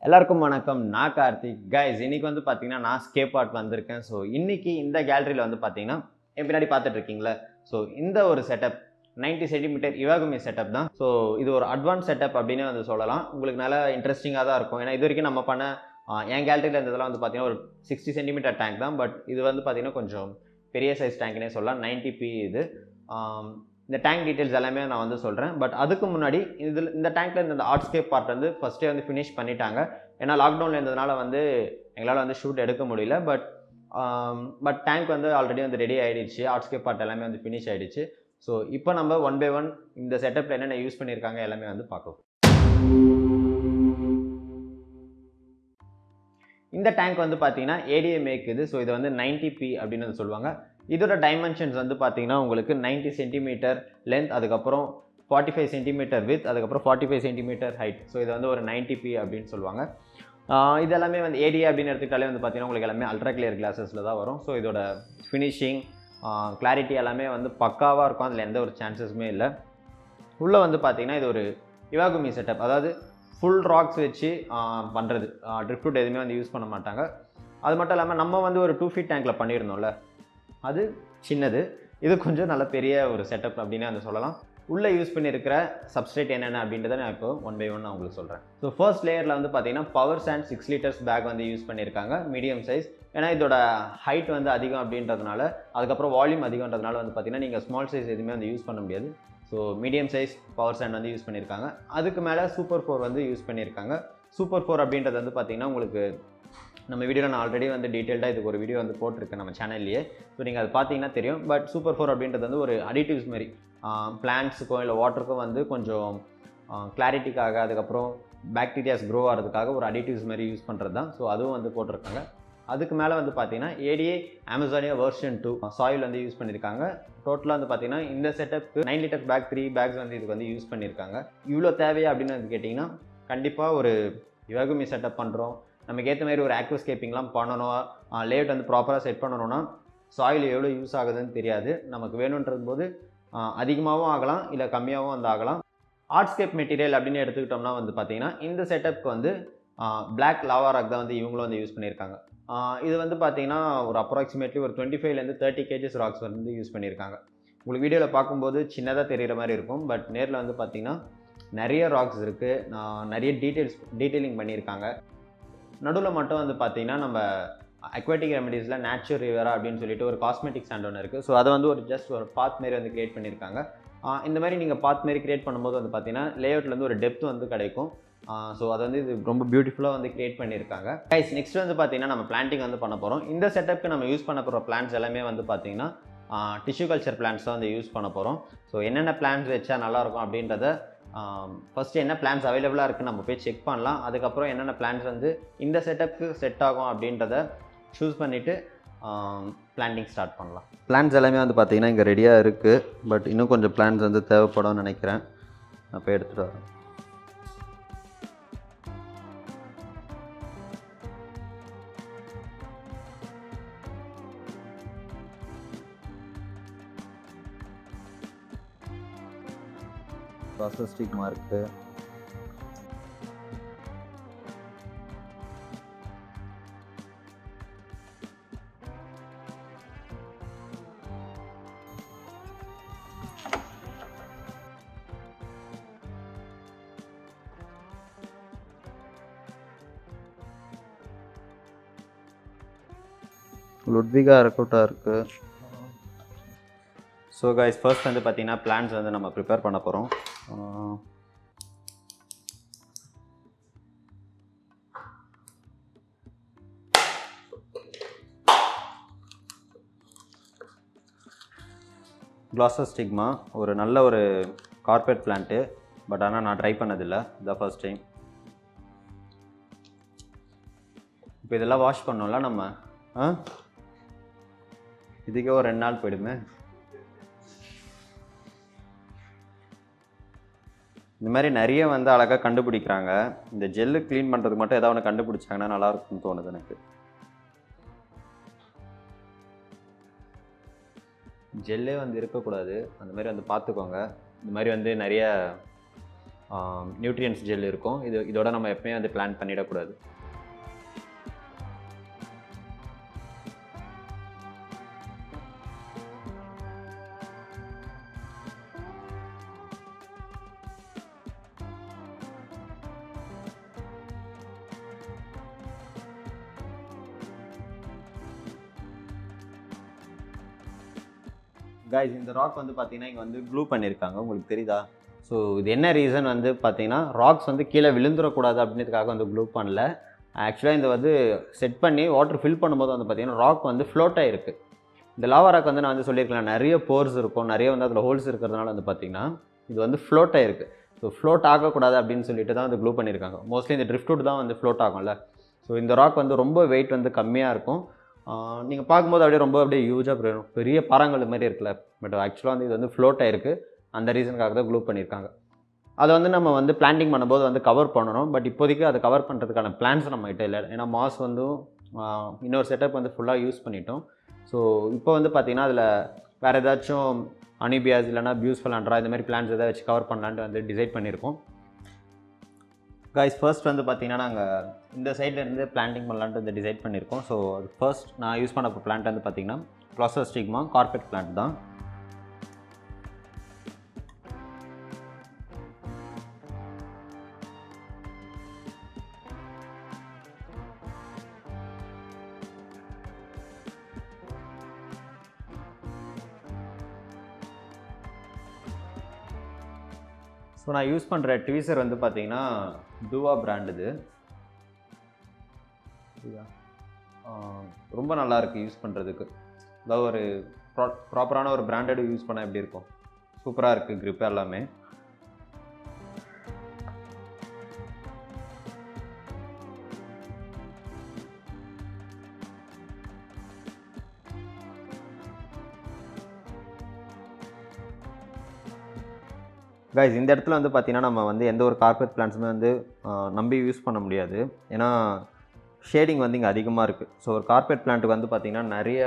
எல்லாருக்கும் வணக்கம். நான் கார்த்திக். கைஸ், இன்னைக்கு வந்து பார்த்தீங்கன்னா நான் Scaperart வந்திருக்கேன். ஸோ இன்னைக்கு இந்த கேலரியில் வந்து பார்த்தீங்கன்னா என் பின்னாடி பார்த்துட்டு இருக்கீங்களா, ஸோ இந்த ஒரு செட்டப் 90 சென்டிமீட்டர் இவாகுமி செட்டப் தான். ஸோ இது ஒரு அட்வான்ஸ் செட்டப் அப்படின்னு வந்து சொல்லலாம். உங்களுக்கு நல்லா இன்ட்ரெஸ்டிங்காக தான் இருக்கும். ஏன்னா இது வரைக்கும் நம்ம பண்ண என் கேலரியில் இருந்ததெல்லாம் வந்து பார்த்தீங்கன்னா ஒரு 60 சென்டிமீட்டர் டேங்க் தான். பட் இது வந்து பார்த்தீங்கன்னா கொஞ்சம் பெரிய சைஸ் டேங்க்னே சொல்லலாம். 90p இது. இந்த டேங்க் டீட்டெயில்ஸ் எல்லாமே நான் வந்து சொல்கிறேன். பட் அதுக்கு முன்னாடி இந்த டேங்க்கில் இந்த ஆர்ட்ஸ்கேப் பார்ட் வந்து ஃபஸ்ட்டே வந்து ஃபினிஷ் பண்ணிட்டாங்க. ஏன்னா லாக்டவுனில் இருந்ததுனால வந்து எங்களால் வந்து ஷூட் எடுக்க முடியல. பட் டேங்க் வந்து ஆல்ரெடி வந்து ரெடி ஆகிடுச்சு. ஆர்ட்ஸ்கேப் பார்ட் எல்லாமே வந்து ஃபினிஷ் ஆகிடுச்சு. ஸோ இப்போ நம்ம ஒன் பை ஒன் இந்த செட்டப்பில் என்னென்ன யூஸ் பண்ணியிருக்காங்க எல்லாமே வந்து பார்க்கலாம். இந்த டேங்க் வந்து பார்த்தீங்கன்னா ஏடிஏ மேக் இது. ஸோ இது வந்து 90p அப்படின்னு வந்து சொல்லுவாங்க. இதோட டைமென்ஷன்ஸ் வந்து பார்த்தீங்கன்னா உங்களுக்கு 90 சென்டிமீட்டர் லென்த், அதுக்கப்புறம் 45 சென்டிமீட்டர் வித், அதுக்கப்புறம் 45 சென்டிமீட்டர் ஹைட். ஸோ இது வந்து ஒரு 90p அப்படின்னு சொல்லுவாங்க. இது எல்லாமே வந்து ஏடிஏ அப்படின்னு எடுத்துக்கிட்டாலே வந்து பார்த்தீங்கன்னா உங்களுக்கு எல்லாமே அல்ட்ரா கிளியர் கிளாஸஸில் தான் வரும். ஸோ இதோட ஃபினிஷிங் கிளாரிட்டி எல்லாமே வந்து பக்காவாக இருக்கும். அதில் எந்த ஒரு சான்சஸுமே இல்லை. உள்ளே வந்து பார்த்தீங்கன்னா இது ஒரு இவாகுமி செட்டப், அதாவது ஃபுல் ராக்ஸ் வச்சு பண்ணுறது. ட்ரிஃப்ட் எதுவுமே வந்து யூஸ் பண்ண மாட்டாங்க. அது மட்டும் இல்லாமல் நம்ம வந்து ஒரு 2 feet டேங்கில் பண்ணியிருந்தோம்ல, அது சின்னது. இது கொஞ்சம் நல்ல பெரிய ஒரு செட்டப் அப்படின்னு வந்து சொல்லலாம். உள்ளே யூஸ் பண்ணியிருக்கிற சப்ஸ்ட்ரேட் என்னென்ன அப்படின்றத நான் இப்போ ஒன் பை ஒன் நான் உங்களுக்கு சொல்கிறேன். ஸோ ஃபர்ஸ்ட் லேயரில் வந்து பார்த்தீங்கன்னா பவர் சாண்ட் 6 liters பேக் வந்து யூஸ் பண்ணியிருக்காங்க, மீடியம் சைஸ். ஏன்னா இதோட ஹைட் வந்து அதிகம் அப்படின்றதுனால, அதுக்கப்புறம் வால்யூம் அதிகன்றதுனால வந்து பார்த்தீங்கன்னா நீங்கள் ஸ்மால் சைஸ் எதுவுமே வந்து யூஸ் பண்ண முடியாது. So medium size power sand வந்து யூஸ் பண்ணியிருக்காங்க. அதுக்கு மேலே சூப்பர் 4 வந்து யூஸ் பண்ணியிருக்காங்க. சூப்பர் 4 அப்படின்றது வந்து பார்த்தீங்கன்னா உங்களுக்கு நம்ம வீடியோவில் நான் ஆல்ரெடி வந்து டீட்டெயில்டாக இதுக்கு ஒரு வீடியோ வந்து போட்டிருக்கேன் நம்ம சேனல்லையே. ஸோ நீங்கள் அது பார்த்தீங்கன்னா தெரியும். பட் சூப்பர் 4 அப்படின்றது வந்து ஒரு அடிட்டிவ்ஸ் மாதிரி பிளான்ட்ஸுக்கும் இல்லை வாட்டருக்கும் வந்து கொஞ்சம் கிளாரிட்டிக்காக, அதுக்கப்புறம் பாக்டீரியாஸ் க்ரோ ஆகிறதுக்காக ஒரு அடிட்டிவ்ஸ் மாதிரி யூஸ் பண்ணுறது தான். ஸோ அதுவும் வந்து போட்டிருக்காங்க. அதுக்கு மேலே வந்து பார்த்தீங்கன்னா ஏடிஏ அமேசானியா வெர்ஷன் 2 சாயில் வந்து யூஸ் பண்ணியிருக்காங்க. டோட்டலாக வந்து பார்த்தீங்கன்னா இந்த செட்டப்புக்கு 9 liters பேக் 3 bags வந்து இதுக்கு வந்து யூஸ் பண்ணியிருக்காங்க. இவ்வளோ தேவையா அப்படின்னு வந்து கேட்டிங்கன்னா, கண்டிப்பாக ஒரு இவாகுமி செட்டப் பண்ணுறோம், நமக்கு ஏற்ற மாதிரி ஒரு ஆக்வாஸ்கேப்பிங்லாம் பண்ணணும், லேஅவுட் வந்து ப்ராப்பராக செட் பண்ணணும்னா சாயில் எவ்வளோ யூஸ் ஆகுதுன்னு தெரியாது. நமக்கு வேணுன்றது போது அதிகமாகவும் ஆகலாம், இல்லை கம்மியாகவும் வந்து ஆகலாம். ஆர்ட்ஸ்கேப் மெட்டீரியல் அப்படின்னு எடுத்துக்கிட்டோம்னா வந்து பார்த்தீங்கன்னா இந்த செட்டப்புக்கு வந்து பிளாக் லாவா ராக் தான் வந்து இவங்களும் வந்து யூஸ் பண்ணியிருக்காங்க. இது வந்து பார்த்தீங்கன்னா ஒரு அப்ராக்சிமேட்லி ஒரு 25 to 30 kgs ராக்ஸ் வந்து யூஸ் பண்ணியிருக்காங்க. உங்களுக்கு வீடியோவில் பார்க்கும்போது சின்னதாக தெரிகிற மாதிரி இருக்கும். பட் நேரில் வந்து பார்த்தீங்கன்னா நிறைய ராக்ஸ் இருக்குது, நிறைய டீட்டெயிலிங் பண்ணியிருக்காங்க. நடுவில் மட்டும் வந்து பார்த்தீங்கன்னா நம்ம அக்வாட்டிக் ரெமடிஸில் நேச்சுரல் ரிவரா அப்படின்னு சொல்லிட்டு ஒரு காஸ்மெட்டிக் சாண்ட் ஒன்று இருக்குது. ஸோ அதை வந்து ஒரு ஜஸ்ட் ஒரு பாத் மாரி வந்து கிரியேட் பண்ணியிருக்காங்க. இந்த மாதிரி நீங்கள் பாத் மாரி கிரியேட் பண்ணும்போது வந்து பார்த்தீங்கன்னா லேஅவுட்லேருந்து ஒரு டெப்த் வந்து கிடைக்கும். ஸோ அதை வந்து இது ரொம்ப பியூட்டிஃபுல்லாக வந்து கிரியேட் பண்ணியிருக்காங்க. கைஸ், நெக்ஸ்ட் வந்து பார்த்தீங்கன்னா நம்ம பிளான்டிங் வந்து பண்ண போகிறோம். இந்த செட்டப்புக்கு நம்ம யூஸ் பண்ண போகிற பிளான்ட்ஸ் எல்லாமே வந்து பார்த்தீங்கன்னா டிஷ்யூ கல்ச்சர் பிளான்ட்ஸ் தான் வந்து யூஸ் பண்ண போகிறோம். ஸோ என்னென்ன பிளான்ட்ஸ் வச்சா நல்லாயிருக்கும் அப்படின்றத ஃபஸ்ட்டு என்ன பிளான்ஸ் அவைலபிளாக இருக்குன்னு நம்ம போய் செக் பண்ணலாம். அதுக்கப்புறம் என்னென்ன பிளான்ஸ் வந்து இந்த செட்டப்புக்கு செட் ஆகும் அப்படின்றத சூஸ் பண்ணிவிட்டு பிளான்டிங் ஸ்டார்ட் பண்ணலாம். பிளான்ஸ் எல்லாமே வந்து பார்த்திங்கன்னா இங்கே ரெடியாக இருக்குது. பட் இன்னும் கொஞ்சம் பிளான்ஸ் வந்து தேவைப்படும்னு நினைக்கிறேன். நான் போய் எடுத்துகிட்டு வரேன். ப்ராசஸ்டிக் மார்க்கு, லுட்விகா ரெக்கோட்டாக இருக்குது. ஸோ கைஸ், ஃபர்ஸ்ட் வந்து பார்த்தீங்கன்னா பிளான்ஸ் வந்து நம்ம ப்ரிப்பேர் பண்ண போகிறோம். க்ளாசஸ்டிக்மா ஒரு நல்ல ஒரு கார்பெட் பிளான்ட்டு. பட் ஆனால் நான் ட்ரை பண்ணதில்லை, இதான் ஃபர்ஸ்ட் டைம். இப்போ இதெல்லாம் வாஷ் பண்ணோம்ல நம்ம, இதுக்கே ஒரு 2 நாள் போயிடுமே. இந்த மாதிரி நிறைய வந்து அழகாக கண்டுபிடிக்கிறாங்க. இந்த ஜெல்லு க்ளீன் பண்ணுறதுக்கு மட்டும் ஏதாவது ஒன்று கண்டுபிடிச்சாங்கன்னா நல்லாயிருக்குன்னு தோணுது எனக்கு. ஜெல்லே வந்து இருக்கக்கூடாது, அந்த மாதிரி வந்து பார்த்துக்கோங்க. இந்த மாதிரி வந்து நிறைய நியூட்ரியன்ஸ் ஜெல் இருக்கும். இதோட நம்ம எப்பவுமே வந்து பிளான் பண்ணிடக்கூடாது. கைஸ், இந்த ராக் வந்து பார்த்தீங்கன்னா இங்கே வந்து க்ளூ பண்ணியிருக்காங்க, உங்களுக்கு தெரியுதா? ஸோ இது என்ன ரீசன் வந்து பார்த்தீங்கன்னா, ராக்ஸ் வந்து கீழே விழுந்துடக்கூடாது அப்படின்றதுக்காக வந்து க்ளூ பண்ணல. ஆக்சுவலாக இந்த வந்து செட் பண்ணி வாட்டர் ஃபில் பண்ணும்போது வந்து பார்த்தீங்கன்னா ராக் வந்து ஃப்ளோட் ஆகிருக்கு. இந்த லாவா ராக் வந்து நான் வந்து சொல்லியிருக்கலாம், நிறைய போர்ஸ் இருக்கும், நிறைய வந்து அதில் ஹோல்ஸ் இருக்கிறதுனால வந்து பார்த்தீங்கன்னா இது வந்து ஃப்ளோட் ஆகிருக்கு. ஸோ ஃப்ளோட் ஆகக்கூடாது அப்படின்னு சொல்லிட்டு தான் வந்து க்ளூ பண்ணியிருக்காங்க. மோஸ்ட்லி இந்த ட்ரிஃப்ட்வுட் தான் வந்து ஃப்ளோட் ஆகும்ல. ஸோ இந்த ராக் வந்து ரொம்ப வெயிட் வந்து கம்மியாக இருக்கும். நீங்கள் பார்க்கும்போது அப்படியே ஹியூஜாக பெரிய பாறாங்கல் மாதிரி இருக்குல்ல, பட் ஆக்சுவலாக வந்து இது வந்து ஃப்ளோட் ஆகிருக்கு. அந்த ரீசனுக்காக தான் க்ளூ பண்ணியிருக்காங்க. அதை வந்து நம்ம வந்து பிளான்டிங் பண்ணும்போது வந்து கவர் பண்ணணும். பட் இப்போதைக்கு அதை கவர் பண்ணுறதுக்கான பிளான்ஸ் நம்மகிட்ட இல்லை. ஏன்னா மாஸ் வந்து இன்னொரு செட்டப் வந்து ஃபுல்லாக யூஸ் பண்ணிட்டோம். ஸோ இப்போ வந்து பார்த்திங்கன்னா அதில் வேறு ஏதாச்சும் அனிபியாஸ் இல்லைனா பியூஸ்ஃபுல்லான்ட்ரா இந்த மாதிரி பிளான்ஸ் எதாவது வச்சு கவர் பண்ணலான்ட்டு வந்து டிசைட் பண்ணியிருக்கோம். கைஸ், ஃபர்ஸ்ட் வந்து பார்த்திங்கன்னா நாங்கள் இந்த சைட்லேருந்து பிளான்டிங் பண்ணலான்ட்டு வந்து டிசைட் பண்ணியிருக்கோம். ஸோ அது ஃபர்ஸ்ட் நான் யூஸ் பண்ண பிளான்ட் வந்து பார்த்திங்கன்னா க்ளாசோஸ்டிக்மா கார்பெட் பிளான்ட் தான். ஸோ நான் யூஸ் பண்ணுற ட்வீசர் வந்து பார்த்தீங்கன்னா துவா பிராண்ட். இது ரொம்ப நல்லாயிருக்கு யூஸ் பண்ணுறதுக்கு. அதாவது ஒரு ப்ராப்பரான ஒரு பிராண்டட் யூஸ் பண்ணால் எப்படி இருக்கும், சூப்பராக இருக்குது க்ரிப் எல்லாமே. கைஸ், இந்த இடத்துல வந்து பார்த்திங்கன்னா நம்ம வந்து எந்த ஒரு கார்பெட் பிளான்ட்ஸுமே வந்து நம்பி யூஸ் பண்ண முடியாது. ஏன்னா ஷேடிங் வந்து இங்கே அதிகமாக இருக்குது. ஸோ ஒரு கார்பெட் பிளான்ட்டுக்கு வந்து பார்த்திங்கன்னா நிறைய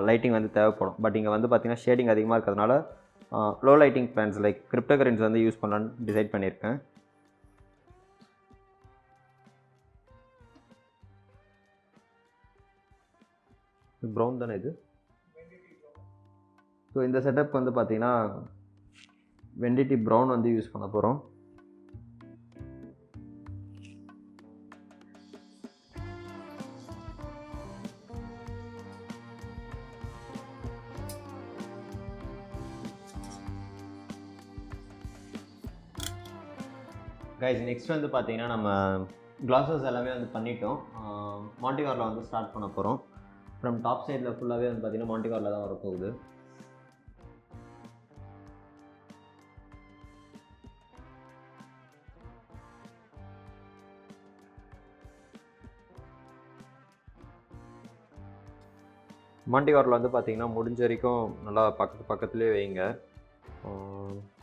லைட்டிங் வந்து தேவைப்படும். பட் இங்கே வந்து பார்த்திங்கன்னா ஷேடிங் அதிகமாக இருக்கிறதுனால லோ லைட்டிங் பிளான்ட்ஸ் லைக் கிரிப்டோகரன்ஸ் வந்து யூஸ் பண்ணலான்னு டிசைட் பண்ணியிருக்கேன். ப்ரௌன் தானே இது? ஸோ இந்த செட்டப் வந்து பார்த்திங்கன்னா வெண்டிட்டி ப்ரௌன் வந்து யூஸ் பண்ண போகிறோம். கைஸ், நெக்ஸ்ட் வந்து பார்த்தீங்கன்னா நம்ம கிளாஸஸ் எல்லாமே வந்து பண்ணிட்டோம். மாண்டிகாரில் வந்து ஸ்டார்ட் பண்ண போகிறோம். ஃப்ரம் டாப் சைடில் ஃபுல்லாகவே வந்து பார்த்திங்கன்னா மாண்டிகாரில் தான் வரப்போகுது. மாண்டிகாரில் வந்து பார்த்திங்கன்னா முடிஞ்ச வரைக்கும் நல்லா பக்கத்துலேயே வைங்க.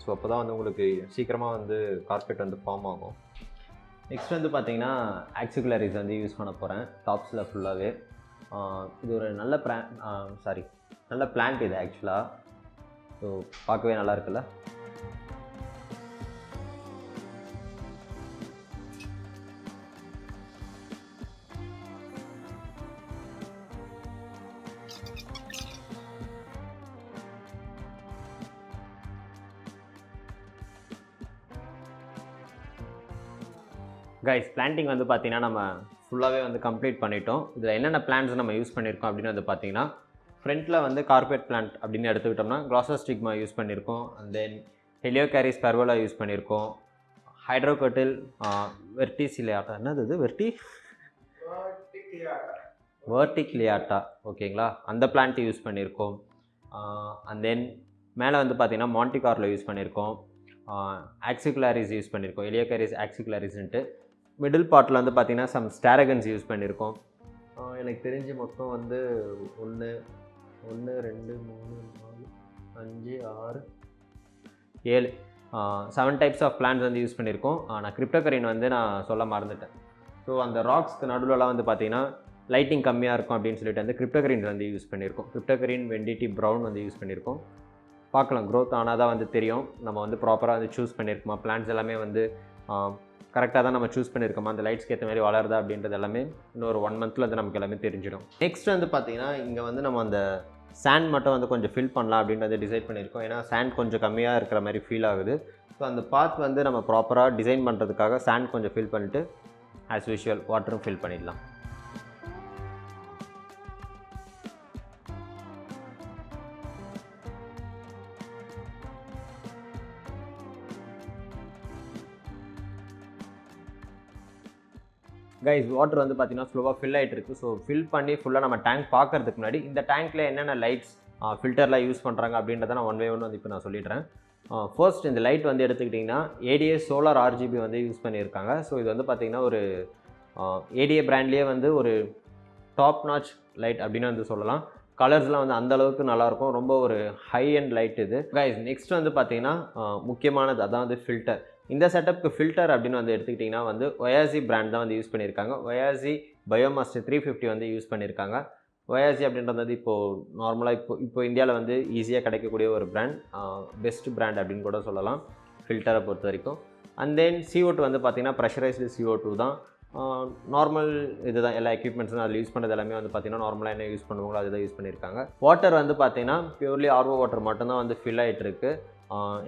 ஸோ அப்போ தான் வந்து உங்களுக்கு சீக்கிரமாக வந்து கார்பெட் வந்து ஃபார்ம் ஆகும். நெக்ஸ்ட் வந்து பார்த்திங்கன்னா ஆக்சிகுலரிஸ் வந்து யூஸ் பண்ண போகிறேன் டாப்ஸில் ஃபுல்லாகவே. இது ஒரு நல்ல பிளான்ட் இது ஆக்சுவலாக. ஸோ பார்க்கவே நல்லா இருக்குல்ல. கைஸ், பிளான்டிங் வந்து பார்த்திங்கன்னா நம்ம ஃபுல்லாகவே வந்து கம்ப்ளீட் பண்ணிட்டோம். இதில் என்னென்ன பிளான்ட்ஸ் நம்ம யூஸ் பண்ணியிருக்கோம் அப்படின்னு வந்து பார்த்திங்கன்னா, ஃப்ரண்ட்டில் வந்து கார்பெட் பிளான்ட் அப்படின்னு எடுத்துக்கிட்டோம்னா கிளாசோஸ்டிக்மா யூஸ் பண்ணியிருக்கோம். அண்ட் தென் ஹெலியோகாரிஸ் பர்வலா யூஸ் பண்ணியிருக்கோம். ஹைட்ரோகட்டில் வெர்டிசிலியாட்டா, என்னது இது வெர்டிக்லியாட்டா, ஓகேங்களா, அந்த பிளான்ட் யூஸ் பண்ணியிருக்கோம். அண்ட் தென் மேலே வந்து பார்த்திங்கன்னா மாண்டிகாரில் யூஸ் பண்ணியிருக்கோம். ஆக்சிகுலாரிஸ் யூஸ் பண்ணியிருக்கோம், ஹெலியோகாரிஸ் ஆக்சிகுலாரிஸ்ன்ட்டு. மிடில் பார்ட்டில் வந்து பார்த்திங்கன்னா சம் ஸ்டாரகன்ஸ் யூஸ் பண்ணியிருக்கோம். எனக்கு தெரிஞ்சு மொத்தம் வந்து 1 2 3 4 5 6 7 7 டைப்ஸ் ஆஃப் பிளான்ட்ஸ் வந்து யூஸ் பண்ணியிருக்கோம். நான் கிரிப்டோகரின் வந்து நான் சொல்ல மறந்துட்டேன். ஸோ அந்த ராக்ஸ்க்கு நடுவில்லாம் வந்து பார்த்திங்கன்னா லைட்டிங் கம்மியாக இருக்கும் அப்படின்னு சொல்லிட்டு வந்து கிரிப்டோகரின் வந்து யூஸ் பண்ணியிருக்கோம். கிரிப்டோகரின் வெண்டிட்டி ப்ரௌன் வந்து யூஸ் பண்ணியிருக்கோம். பார்க்கலாம். க்ரோத் ஆனால் தான் வந்து தெரியும் நம்ம வந்து ப்ராப்பராக வந்து சூஸ் பண்ணியிருக்கோமா, பிளான்ட்ஸ் எல்லாமே வந்து கரெக்டாக தான் நம்ம சூஸ் பண்ணியிருக்கோமா, அந்த லைட்ஸ்க்கு ஏற்ற மாதிரி வளருதா அப்படின்றது எல்லாமே இன்னொரு 1 மந்த்தில் வந்து நமக்கு எல்லாமே தெரிஞ்சிடும். நெக்ஸ்ட் வந்து பார்த்திங்கன்னா இங்கே வந்து நம்ம அந்த சாண்ட் மட்டும் வந்து கொஞ்சம் ஃபில் பண்ணலாம் அப்படின்றத டிசைட் பண்ணியிருக்கோம். ஏன்னா சாண்ட் கொஞ்சம் கம்மியாக இருக்கிற மாதிரி ஃபீல் ஆகுது. ஸோ அந்த பாத் வந்து நம்ம ப்ராப்பராக டிசைன் பண்ணுறதுக்காக சாண்ட் கொஞ்சம் ஃபில் பண்ணிவிட்டு ஆஸ் யூஷுவல் வாட்டரும் ஃபில் பண்ணிடலாம். கைஸ் வாட்டர் வந்து பார்த்திங்கன்னா ஸ்லோவாக ஃபில் ஆகிட்டு இருக்குது. ஸோ ஃபில் பண்ணி ஃபுல்லாக நம்ம டேங்க் பார்க்கறதுக்கு முன்னாடி இந்த டேங்க்கில் என்னென்ன லைட்ஸ் ஃபில்டர்லாம் யூஸ் பண்ணுறாங்க அப்படின்றத நான் ஒன் பை ஒன் வந்து இப்போ நான் சொல்லிடுறேன். ஃபர்ஸ்ட் இந்த லைட் வந்து எடுத்துக்கிட்டிங்கன்னா ஏடிஏ சோலார் ஆர்ஜிபி வந்து யூஸ் பண்ணியிருக்காங்க. ஸோ இது வந்து பார்த்திங்கன்னா ஒரு ஏடிஏ பிராண்ட்லேயே வந்து ஒரு டாப் நாச் லைட் அப்படின்னு வந்து சொல்லலாம். கலர்ஸ்லாம் வந்து அந்தளவுக்கு நல்லாயிருக்கும். ரொம்ப ஒரு ஹை அண்ட் லைட் இது. கைஸ் நெக்ஸ்ட் வந்து பார்த்திங்கன்னா முக்கியமானது அதான் வந்து ஃபில்டர். இந்த செட்டப்புக்கு ஃபில்டர் அப்படின்னு வந்து எடுத்துக்கிட்டிங்கன்னா வந்து Oase பிராண்ட் தான் வந்து யூஸ் பண்ணியிருக்காங்க. Oase பயோமாஸ்டர் 350 வந்து யூஸ் பண்ணியிருக்காங்க. Oase அப்படின்றது வந்து இப்போது நார்மலாக இப்போ இந்தியாவில் வந்து ஈஸியாக கிடைக்கக்கூடிய ஒரு பிராண்ட், பெஸ்ட் பிராண்ட் அப்படின்னு கூட சொல்லலாம் ஃபில்டரை பொறுத்த வரைக்கும். அண்ட் தென் CO2 வந்து பார்த்திங்கன்னா ப்ரெஷரைஸ்டு CO2 தான். நார்மல் இது தான் எல்லா எக்யூப்மெண்ட்ஸும் அதில் யூஸ் பண்ணுறது எல்லாமே வந்து பார்த்திங்கன்னா நார்மலாக என்ன யூஸ் பண்ணுவாங்களோ அதுதான் யூஸ் பண்ணியிருக்காங்க. வாட்டர் வந்து பார்த்திங்கன்னா பியூர்லி RO வாட்டர் மட்டும்தான் வந்து ஃபில் ஆகிட்டு இருக்குது.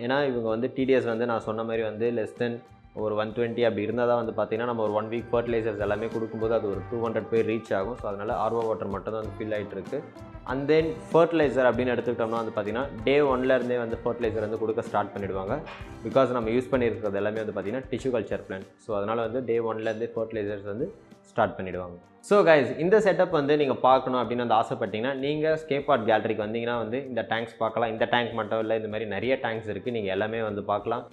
ஏன்னா இவங்க வந்து டிடிஎஸ் வந்து நான் சொன்ன மாதிரி வந்து லெஸ் தென் ஒரு 120 அப்படி இருந்தால் தான் வந்து பார்த்திங்கன்னா நம்ம ஒரு 1 வீக் ஃபர்டிலைசர்ஸ் எல்லாமே கொடுக்கும்போது அது ஒரு 200 போய் ரீச் ஆகும். ஸோ அதனால் RO வாட்டர் மட்டும் தான் வந்து ஃபில் ஆகிட்டு இருக்குது. அண்ட் தென் ஃபர்டிலைசர் அப்படின்னு எடுத்துக்கிட்டோம்னா வந்து பார்த்திங்கன்னா டே 1லேருந்தே வந்து ஃபர்டிலைசர் வந்து கொடுக்க ஸ்டார்ட் பண்ணிவிடுவாங்க. பிகாஸ் நம்ம யூஸ் பண்ணியிருக்கிறது எல்லாமே வந்து பார்த்திங்கன்னா டிஷ்யூ கல்ச்சர் பிளான்ட். ஸோ அதனால் வந்து டே 1லேருந்தே ஃபர்டிலைசர்ஸ் வந்து ஸ்டார்ட் பண்ணிவிடுவாங்க. ஸோ கைஸ் இந்த செட்டப் வந்து நீங்கள் பார்க்கணும் அப்படின்னு வந்து ஆசைப்பட்டீங்கன்னா நீங்கள் ஸ்கேப்பார்ட் கேலரிக்கு வந்தீங்கன்னா வந்து இந்த டேங்க்ஸ் பார்க்கலாம். இந்த டேங்க் மட்டும் இல்லை, இந்த மாதிரி நிறைய டேங்க்ஸ் இருக்குது, நீங்கள் எல்லாமே வந்து பார்க்கலாம்.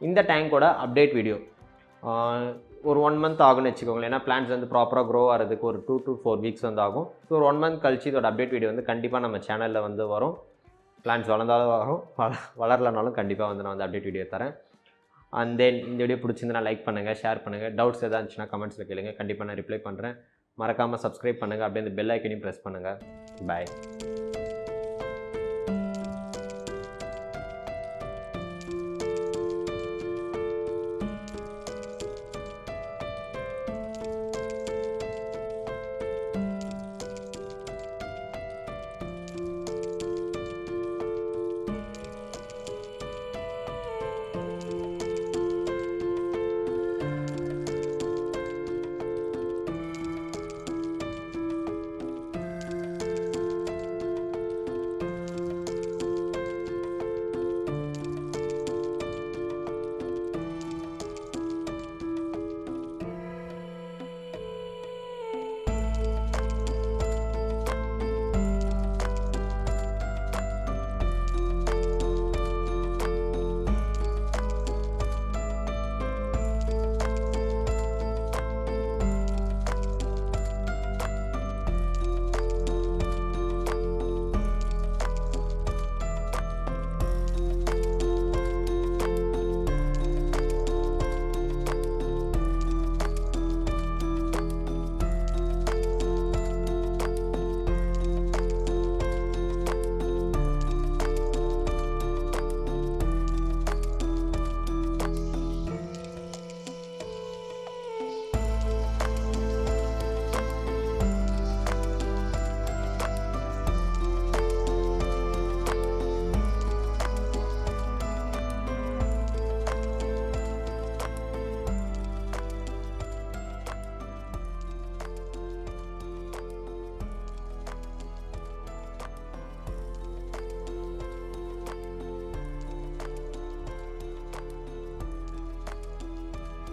இந்த டேங்கோட அப்டேட் வீடியோ ஒரு 1 மந்த் ஆகும்னு வச்சுக்கோங்களேன். ஏன்னா பிளான்ட்ஸ் வந்து ப்ராப்பராக க்ரோ ஆகிறதுக்கு ஒரு 2 to 4 வீக்ஸ் வந்து ஆகும். ஸோ ஒரு 1 மந்த் கழிச்சு இதோட அப்டேட் வீடியோ வந்து கண்டிப்பாக நம்ம சேனலில் வந்து வரும். பிளான்ட்ஸ் வளர்ந்தாலும் வரும், வளரலனாலும் கண்டிப்பாக வந்து நான் வந்து அப்டேட் வீடியோ தரேன். அண்ட் தென் இந்த வீடியோ பிடிச்சிருந்தா லைக் பண்ணுங்கள், ஷேர் பண்ணுங்கள். டவுட்ஸ் எதாவது இருந்துச்சுன்னா கமெண்ட்ஸில் கேளுங்க, கண்டிப்பாக நான் ரிப்ளை பண்ணுறேன். மறக்காமல் சப்ஸ்கிரைப் பண்ணுங்கள், அப்படியே இந்த பெல் ஐக்கனையும் ப்ரெஸ் பண்ணுங்கள். பாய்.